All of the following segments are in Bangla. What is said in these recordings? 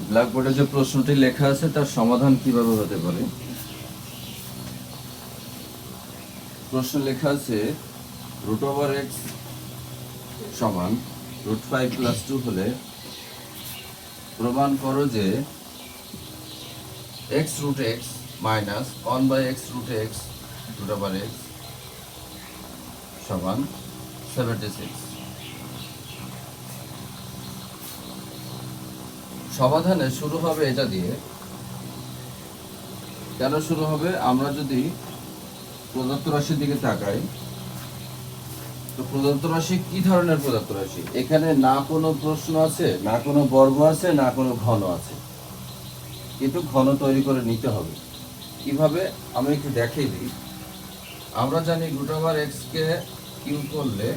ব্ল্যাকবোর্ডে যে প্রশ্নটি লেখা আছে তার সমাধান কিভাবে হতে পারে। প্রশ্ন লেখা আছে √x সমান √5 + 2 হলে প্রমাণ করো যে x√x মাইনাস 1/x√x √x সমান 76। সমাধানে শুরু হবে এটা দিয়ে। কেন শুরু হবে? আমরা যদি প্রদত্ত রাশির দিকে তাকাই, তো প্রদত্ত রাশি কি ধরনের প্রদত্ত রাশি? এখানে না কোনো প্রশ্ন আছে, না কোনো বর্গ আছে, না কোনো ঘন আছে, কিন্তু ঘন তৈরি করে নিতে হবে। কিভাবে আমি একটু দেখিয়ে দিই। আমরা জানি √x কে কিউব করলে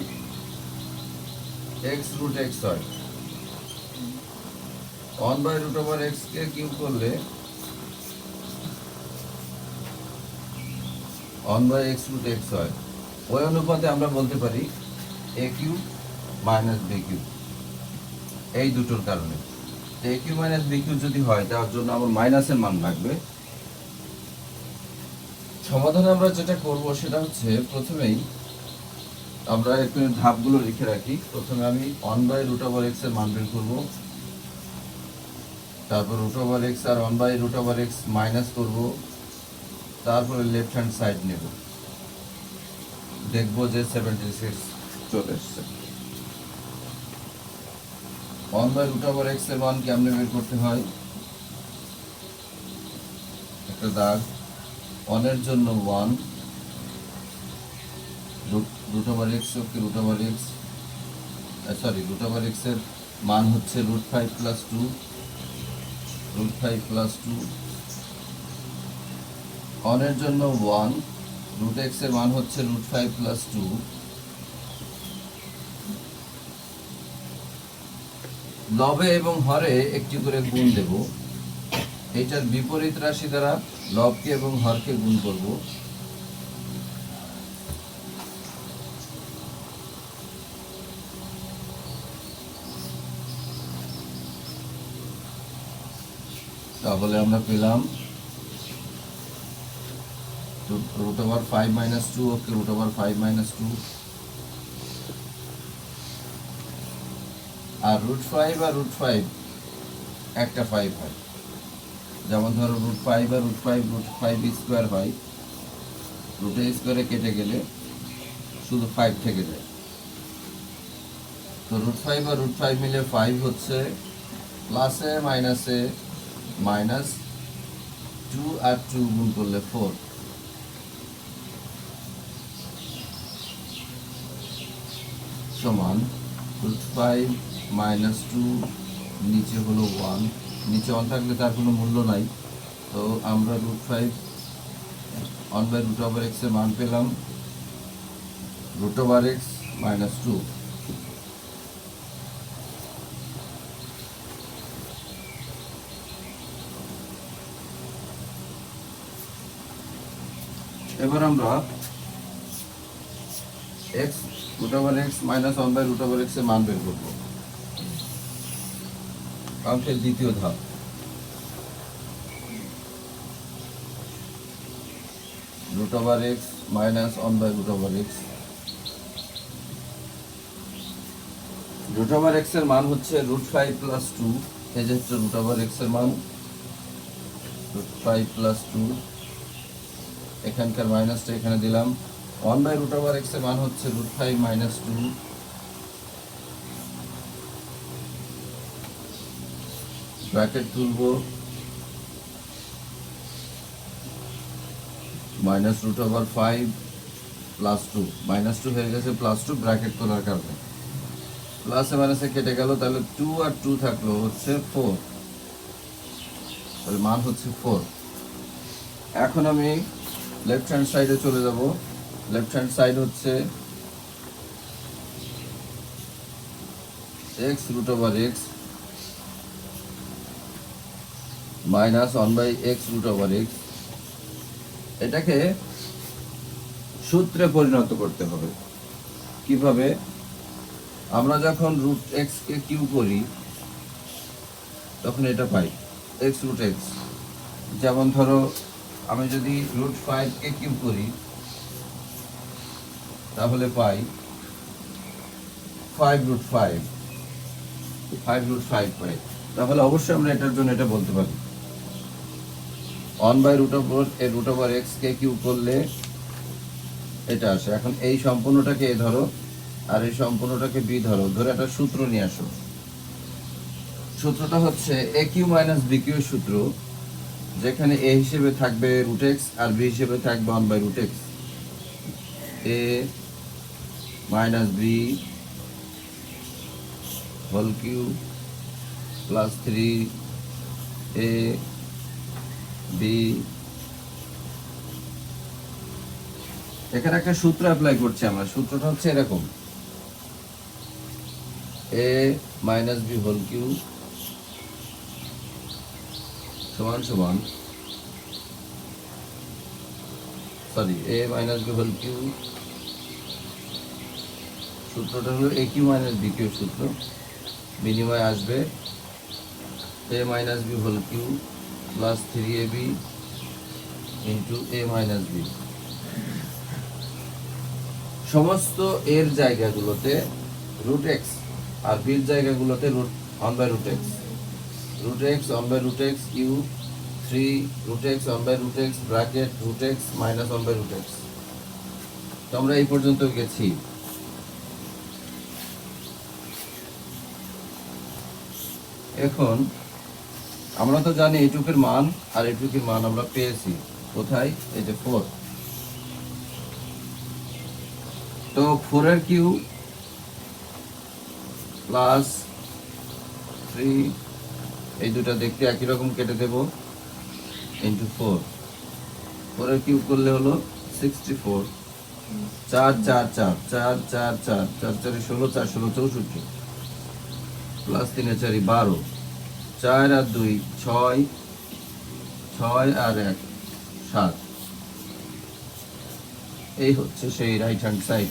x√x হয়, 1/√x কে কিউব করলে 1/x√x হয়। ওই অনুপাতে আমরা বলতে পারি a cube minus b cube, এই দুটোর কারণে। a cube minus b cube যদি হয়, তার জন্য আমার মাইনাসের মান লাগবে। সমাধানে আমরা যেটা করব সেটা হচ্ছে, প্রথমেই আমরা একটু ধাপগুলো লিখে রাখি। প্রথমে আমি 1/√x এর মান বের করব, তারপর √x আর 1/√x মাইনাস করব, তারপরে লেফট হ্যান্ড সাইড নেব, দেখব যে 76 চলে এসছে। 1/√x এর মান কেমনে বের করতে হয়? একটা দাগ, 1 এর জন্য 1, √x ওকে √x সরি √x এর মান হচ্ছে √5 + 2, √5 + 2। 1 এর জন্য 1, √x এর মান হচ্ছে √5 + 2। লবে এবং হরে একটি করে গুণ দেব। এইটার বিপরীত রাশি দ্বারা লবকে এবং হরকে গুণ করব। তাহলে আমরা পেলাম √5 - 2 ওকে √5 - 2, আর √5 আর √5 একটা 5 হয়। যেমন ধরো √5 আর √5 স্কোয়ার হয়, √a² কেটে গেলে শুধু 5 থেকে যায়। তো √5 আর √5 মিলে 5 হচ্ছে, প্লাসে মাইনাসে মাইনাস 2 আর 2 গুণ করলে 4 সমান √5 - 2, নিচে হলো 1, নিচে 1 থাকলে তার কোনো মূল্য নাই। তো আমরা √5 1/√x এর মান পেলাম √x - 2। এবার আমরা √x - 1/√x এর মান বের করব। অঙ্কের দ্বিতীয় ধাপ। √x - 1/√x, √x এর মান হচ্ছে √5 + 2। এই যে হচ্ছে √x এর মান, √5 + 2, এখানকার মাইনাসটা এখানে দিলাম। 1/√x এর মান হচ্ছে √5 - 2, ব্র্যাকেট তুলব, -√5 + 2, -2 হয়ে গেছে +2 ব্র্যাকেট তোলার কারণে, প্লাসে মাইনাসে কেটে গেল, তাহলে 2 আর 2 থাকলো হচ্ছে 4, তাহলে মান হচ্ছে 4। এখন আমি লেফট হ্যান্ড সাইডে চলে যাব। লেফট হ্যান্ড সাইড হচ্ছে x√x মাইনাস 1/x√x, এটাকে সূত্রে পরিণত করতে হবে। কিভাবে? আমরা যখন √x কে কিউ করি, তখন এটা পাই এক্স রুট এক্স। যেমন ধরো আমি যদি রুট 5 কে কিউব করি তাহলে পাই 5 পাই। তাহলে অবশ্যই আমরা এটার জন্য এটা বলতে পারি 1/√x কে কিউব করলে এটা আসে। এখন এই সম্পূর্ণটাকে এ ধরো আর এই সম্পূর্ণটাকে বি ধরো, ধরে একটা সূত্র নিয়ে আসো। সূত্রটা হচ্ছে এ কিউ মাইনাস বি কিউ সূত্র, যেখানে এ হিসেবে থাকবে √x আর বি হিসেবে থাকবে 1/√x। A minus b whole cube plus 3 a b. এখানে একটা সূত্র অ্যাপ্লাই করছি আমরা। সূত্রটা হচ্ছে এরকম, a minus b whole cube সমান সমান a minus b whole cube, সূত্রটা হলো a cube minus b cube সূত্র, বিনিময়ে আসবে a minus b whole cube plus 3ab into a minus b. সমস্ত এর জায়গাগুলোতে √x আর বির জায়গাগুলোতে 1/√x, √x 1/√x কিউ 3 √x 1/√x bracket √x minus 1/√x। তো আমরা এই পর্যন্ত গেছি। এখন আমরা তো জানি এইটুকের মান আর এইটুকের মান আমরা পেয়েছি কোথায়, এই যে 4। তো 4 এর কিউ প্লাস 3, এই দুটা দেখতে একই রকম কেটে দেব, ইন্টু 4 এর কিউব করলে হলো 64, 4 4 4 4 4 4 4 4 16, 4 16 64 প্লাস 3 4 12, 4 আর 2 6, 6 আর 1 7। এই হচ্ছে সেই রাইট হ্যান্ড সাইড।